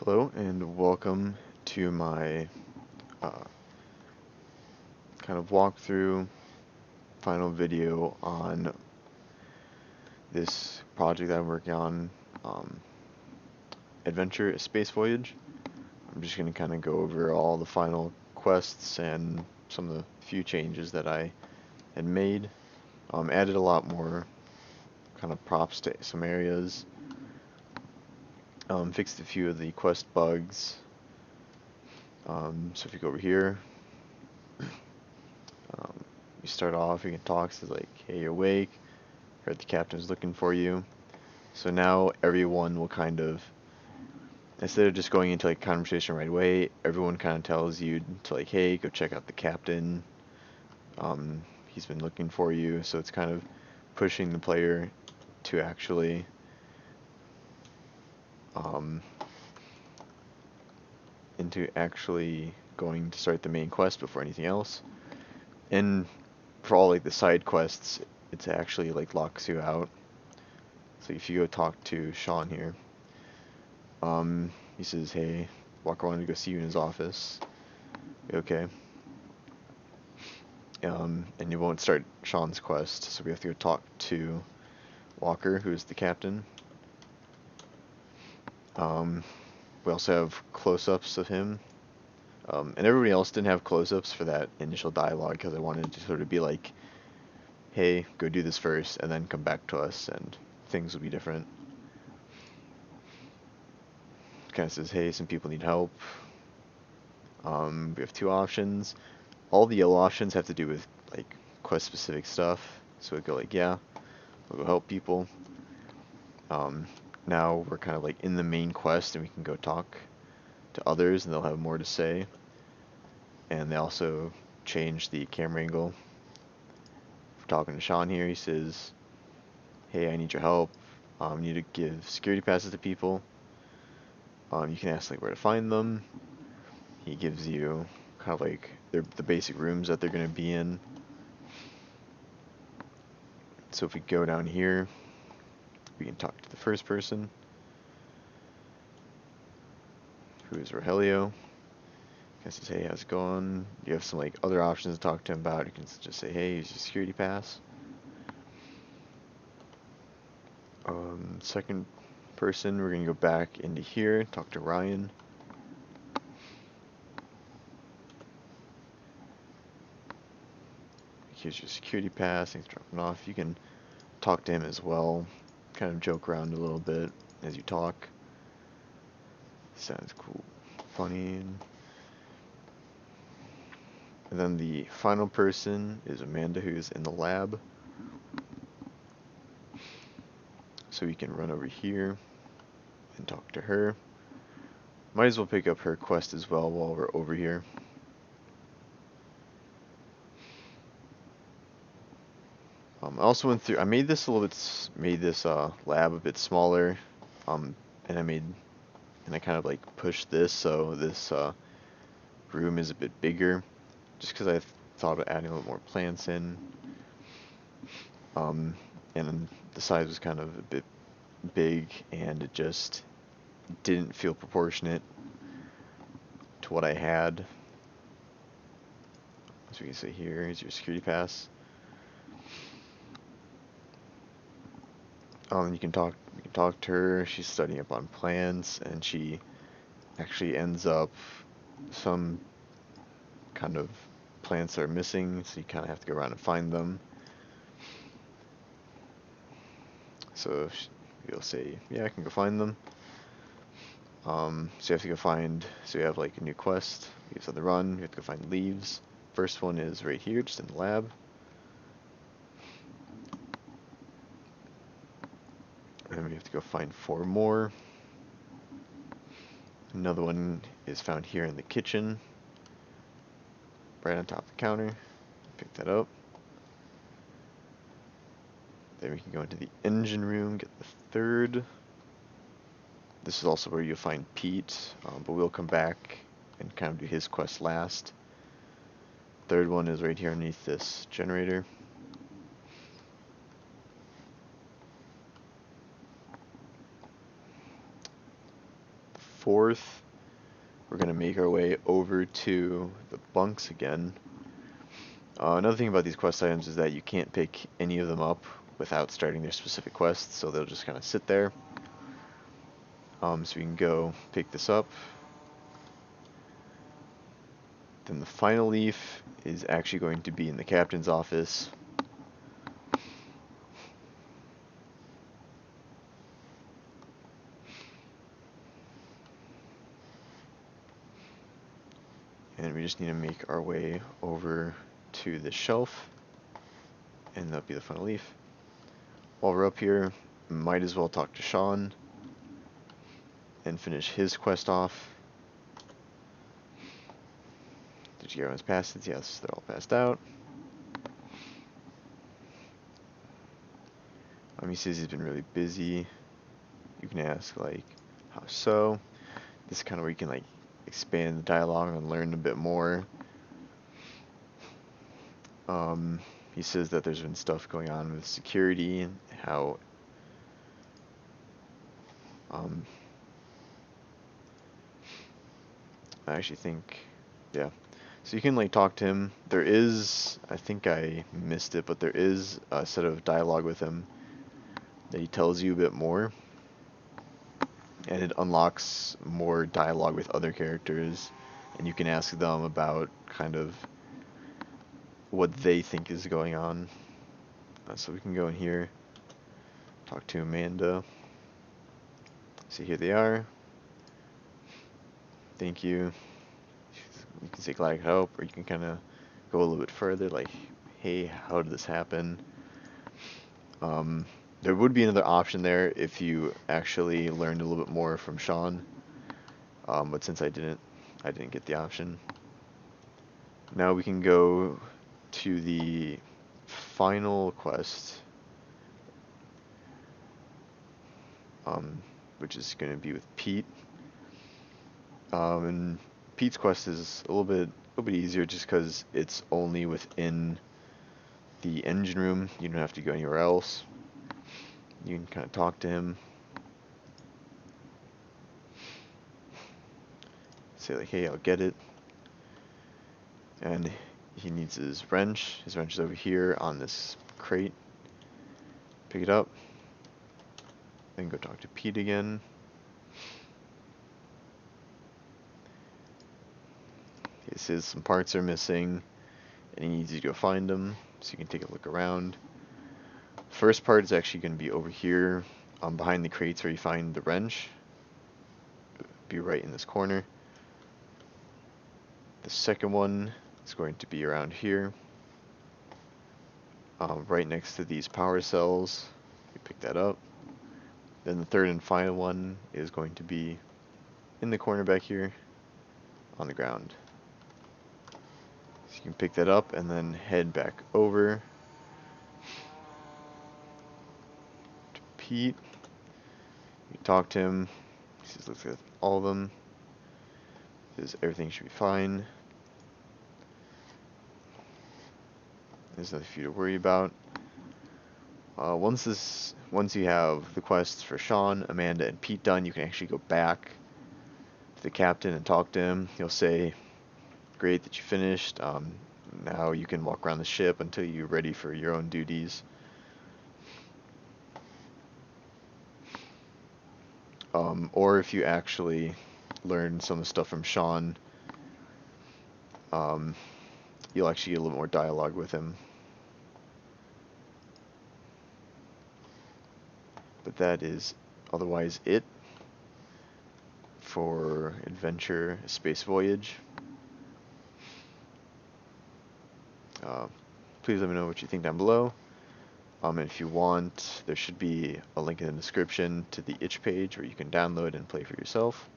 Hello and welcome to my uh, kind of walkthrough final video on this project that I'm working on, um, Adventure Space Voyage. I'm just going to kind of go over all the final quests and some of the few changes that I had made. Added a lot more kind of props to some areas. Fixed a few of the quest bugs. So if you go over here, um, you start off, you can talk, says like, hey, you're awake, heard the captain's looking for you. So now everyone will kind of, instead of just going into like conversation right away, everyone kind of tells you to like, hey, go check out the captain. He's been looking for you. So it's kind of pushing the player to actually um, into actually going to start the main quest before anything else. And for all like the side quests, it's actually like locks you out. So if you go talk to Sean here, he says, hey, Walker wanted to go see you in his office. Okay. And you won't start Sean's quest, so we have to go talk to Walker, who's the captain. We also have close-ups of him, and everybody else didn't have close-ups for that initial dialogue because I wanted to sort of be like, hey, go do this first, and then come back to us, and things will be different. Kind of says, hey, some people need help. We have two options. All the yellow options have to do with like quest-specific stuff, so we go like, yeah, we'll go help people. Now we're kind of like in the main quest and we can go talk to others and they'll have more to say. And they also changed the camera angle. We're talking to Sean here. He says, hey, I need your help. You need to give security passes to people. You can ask like where to find them. He gives you kind of like the basic rooms that they're going to be in. So if we go down here, we can talk to the first person, who is Rogelio. He says, hey, how's it going? You have some like other options to talk to him about. You can just say, hey, here's your security pass. Second person, we're gonna go back into here, talk to Ryan. Here's your security pass. Thanks for dropping off. You can talk to him as well. Kind of joke around a little bit as you talk. Sounds cool, funny. And then the final person is Amanda, who's in the lab. So we can run over here and talk to her. Might as well pick up her quest as well while we're over here. I also went through, I made this a little bit, made this lab a bit smaller, and I kind of like pushed this so this room is a bit bigger, just because I thought about adding a little more plants in, and the size was kind of a bit big, and it just didn't feel proportionate to what I had. So we can say here is your security pass. You can talk to her. She's studying up on plants, and she actually ends up some kind of plants are missing, so you kind of have to go around and find them. So you'll say, yeah, I can go find them. So you have to go find, so you have like a new quest, leaves on the run, you have to go find leaves. First one is right here, just in the lab. And we have to go find 4 more. Another one is found here in the kitchen, right on top of the counter. Pick that up. Then we can go into the engine room, get the 3rd. This is also where you'll find Pete, but we'll come back and kind of do his quest last. 3rd one is right here underneath this generator. 4th, we're going to make our way over to the bunks again. Another thing about these quest items is that you can't pick any of them up without starting their specific quests, so they'll just kind of sit there. So we can go pick this up. Then the final leaf is actually going to be in the captain's office. And we just need to make our way over to the shelf, and that'll be the final leaf. While we're up here, might as well talk to Sean and finish his quest off. Did you get everyone's passes? Yes, they're all passed out. He says he's been really busy. You can ask, like, how so? This is kind of where you can, like, expand the dialogue and learn a bit more. He says that there's been stuff going on with security and how I actually think, yeah. So you can like talk to him. There is, I think I missed it, but there is a set of dialogue with him that he tells you a bit more. And it unlocks more dialogue with other characters, and you can ask them about kind of what they think is going on. So we can go in here, talk to Amanda. See, here they are. Thank you. You can say glad I could help, or you can kind of go a little bit further, like, hey, how did this happen? There would be another option there if you actually learned a little bit more from Sean, but since I didn't get the option. Now we can go to the final quest, which is going to be with Pete. And Pete's quest is a little bit easier just because it's only within the engine room. You don't have to go anywhere else. You can kind of talk to him. Say like, hey, I'll get it. And he needs his wrench. His wrench is over here on this crate. Pick it up. Then go talk to Pete again. He says some parts are missing, and he needs you to go find them, so you can take a look around. First part is actually going to be over here, behind the crates where you find the wrench. Be right in this corner. The second one is going to be around here, right next to these power cells. You pick that up. Then the third and final one is going to be in the corner back here on the ground. So you can pick that up and then head back over to Pete. You talk to him. He says, looks at all of them. Says everything should be fine. There's nothing for you to worry about. Once you have the quests for Sean, Amanda, and Pete done, you can actually go back to the captain and talk to him. He'll say, great that you finished. Now you can walk around the ship until you're ready for your own duties. Or if you actually learn some of the stuff from Sean, you'll actually get a little more dialogue with him. But that is otherwise it for Adventure Space Voyage. Please let me know what you think down below. And if you want, there should be a link in the description to the itch page where you can download and play for yourself.